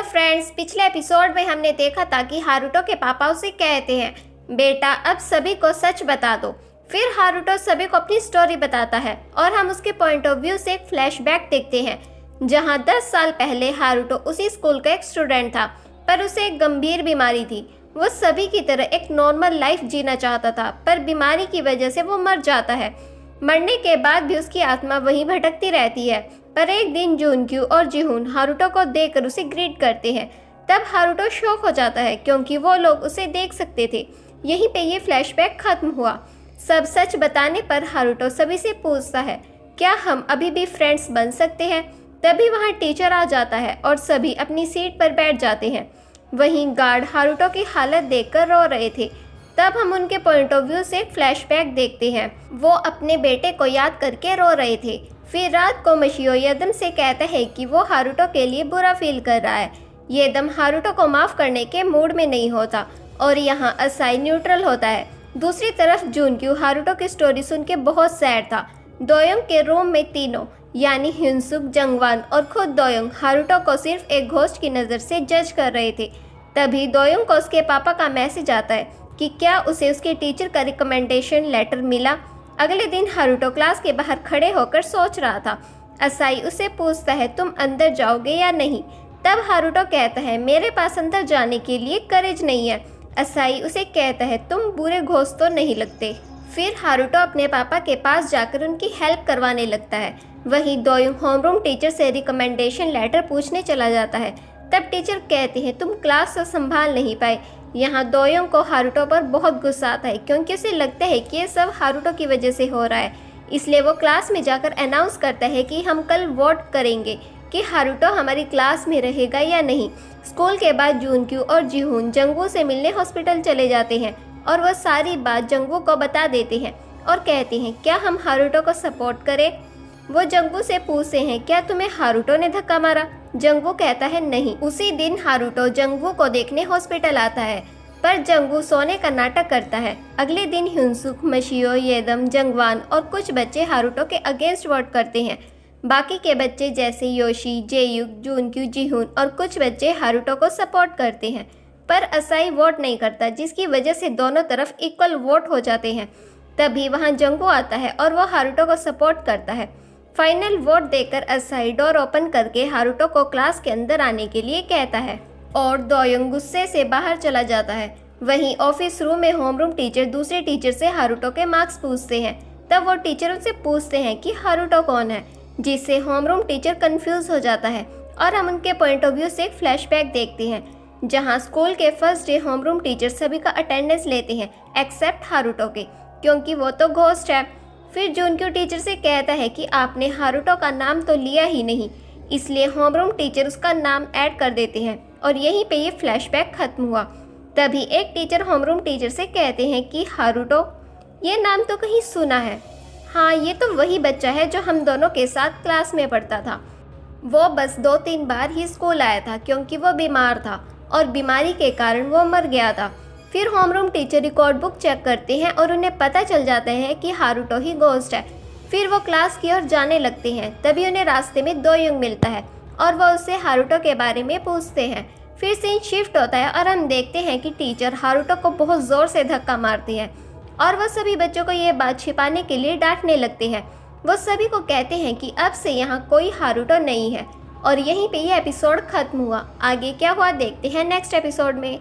Friends, पिछले episode में हमने देखा था कि हारुतो के पापा उसे कहते हैं, बेटा अब सभी को सच बता दो। फिर हारुतो सभी को अपनी स्टोरी बताता है और हम उसके पॉइंट ऑफ व्यू से एक फ्लैशबैक देखते हैं जहां 10 साल पहले हारुतो उसी स्कूल का एक स्टूडेंट था, पर उसे एक गंभीर बीमारी थी। वो सभी की तरह एक नॉर्मल लाइफ जीना चाहता था, पर बीमारी की वजह से वो मर जाता है। मरने के बाद भी उसकी आत्मा वहीं भटकती रहती है। पर एक दिन जुनक्यू और जिहोन हारुतो को देखकर उसे ग्रीट करते हैं। तब हारुतो शॉक हो जाता है क्योंकि वो लोग उसे देख सकते थे। यहीं पे ये फ्लैशबैक खत्म हुआ। सब सच बताने पर हारुतो सभी से पूछता है, क्या हम अभी भी फ्रेंड्स बन सकते हैं? तभी वहाँ टीचर आ जाता है और सभी अपनी सीट पर बैठ जाते हैं। वहीं गार्ड हारुतो की हालत देखकर रो रहे थे। तब हम उनके पॉइंट ऑफ व्यू से फ्लैशबैक देखते हैं। वो अपने बेटे को याद करके रो रहे थे। फिर रात को मशियो यदम से कहता है कि वो हारुतो के लिए बुरा फील कर रहा है। यदम हारुतो को माफ़ करने के मूड में नहीं होता और यहाँ असाई न्यूट्रल होता है। दूसरी तरफ जुनक्यू हारुतो की स्टोरी सुन के बहुत सैड था। दोयोंग के रूम में तीनों यानी हिंसुक, जंगवान और खुद दोयोंग हारुतो को सिर्फ एक घोस्ट की नज़र से जज कर रहे थे। तभी दोयोंग को उसके पापा का मैसेज आता है कि क्या उसे उसके टीचर का रिकमेंडेशन लेटर मिला। अगले दिन हारुतो क्लास के बाहर खड़े होकर सोच रहा था। असाई उसे पूछता है, तुम अंदर जाओगे या नहीं? तब हारुतो कहता है, मेरे पास अंदर जाने के लिए करेज नहीं है। असाई उसे कहता है, तुम बुरे घोस्ट तो नहीं लगते। फिर हारुतो अपने पापा के पास जाकर उनकी हेल्प करवाने लगता है। वहीं दोयोंग होमरूम टीचर से रिकमेंडेशन लेटर पूछने चला जाता है। तब टीचर कहते हैं, तुम क्लास को संभाल नहीं पाए। यहाँ दोयोंग को हारुतो पर बहुत गुस्सा आता है क्योंकि उसे लगता है कि ये सब हारुतो की वजह से हो रहा है। इसलिए वो क्लास में जाकर अनाउंस करता है कि हम कल वोट करेंगे कि हारुतो हमारी क्लास में रहेगा या नहीं। स्कूल के बाद जुनक्यू और जिहोन जंगवू से मिलने हॉस्पिटल चले जाते हैं और वह सारी बात जंगवू को बता देते हैं और कहते हैं, क्या हम हारुतो को सपोर्ट करें? वो जंगवू से पूछते हैं, क्या तुम्हें हारुतो ने धक्का मारा? जंगवू कहता है, नहीं। उसी दिन हारुतो जंगवू को देखने हॉस्पिटल आता है, पर जंगवू सोने का नाटक करता है। अगले दिन हिंसुक, मशियो, येदम, जंगवान और कुछ बच्चे हारुतो के अगेंस्ट वोट करते हैं। बाकी के बच्चे जैसे योशी, जेयुक, जुनक्यू, जिहोन और कुछ बच्चे हारुतो को सपोर्ट करते हैं, पर असाई वोट नहीं करता, जिसकी वजह से दोनों तरफ इक्वल वोट हो जाते हैं। तभी वहाँ जंगवू आता है और वो हारुतो को सपोर्ट करता है। फाइनल वोट देकर असाई डोर ओपन करके हारुतो को क्लास के अंदर आने के लिए कहता है और दोयोंग गुस्से से बाहर चला जाता है। वहीं ऑफिस रूम में होमरूम टीचर दूसरे टीचर से हारुतो के मार्क्स पूछते हैं। तब वो टीचर उनसे पूछते हैं कि हारुतो कौन है, जिससे होमरूम टीचर कंफ्यूज हो जाता है। और हम उनके पॉइंट ऑफ व्यू से एक फ्लैशबैक देखते हैं जहाँ स्कूल के फर्स्ट डे होमरूम टीचर सभी का अटेंडेंस लेते हैं एक्सेप्ट हारुतो के, क्योंकि वो तो घोस्ट है। फिर जुनक्यू टीचर से कहता है कि आपने हारुतो का नाम तो लिया ही नहीं, इसलिए होमरूम टीचर उसका नाम ऐड कर देते हैं और यहीं पे ये फ्लैशबैक खत्म हुआ। तभी एक टीचर होमरूम टीचर से कहते हैं कि हारुतो, ये नाम तो कहीं सुना है। हाँ, ये तो वही बच्चा है जो हम दोनों के साथ क्लास में पढ़ता था। वो बस 2-3 बार ही स्कूल आया था क्योंकि वो बीमार था और बीमारी के कारण वो मर गया था। फिर homeroom teacher record book check करते हैं और उन्हें पता चल जाता है कि हारुतो ही घोस्ट है। फिर वो क्लास की ओर जाने लगते हैं। तभी उन्हें रास्ते में दोयोंग मिलता है और वो उससे हारुतो के बारे में पूछते हैं। फिर सीन शिफ्ट होता है और हम देखते हैं कि टीचर हारुतो को बहुत ज़ोर से धक्का मारती है और वह सभी बच्चों को ये बात छिपाने के लिए डांटने लगते हैं। वो सभी को कहते हैं कि अब से यहाँ कोई हारुतो नहीं है और यहीं पे ये एपिसोड खत्म हुआ। आगे क्या हुआ देखते हैं नेक्स्ट एपिसोड में।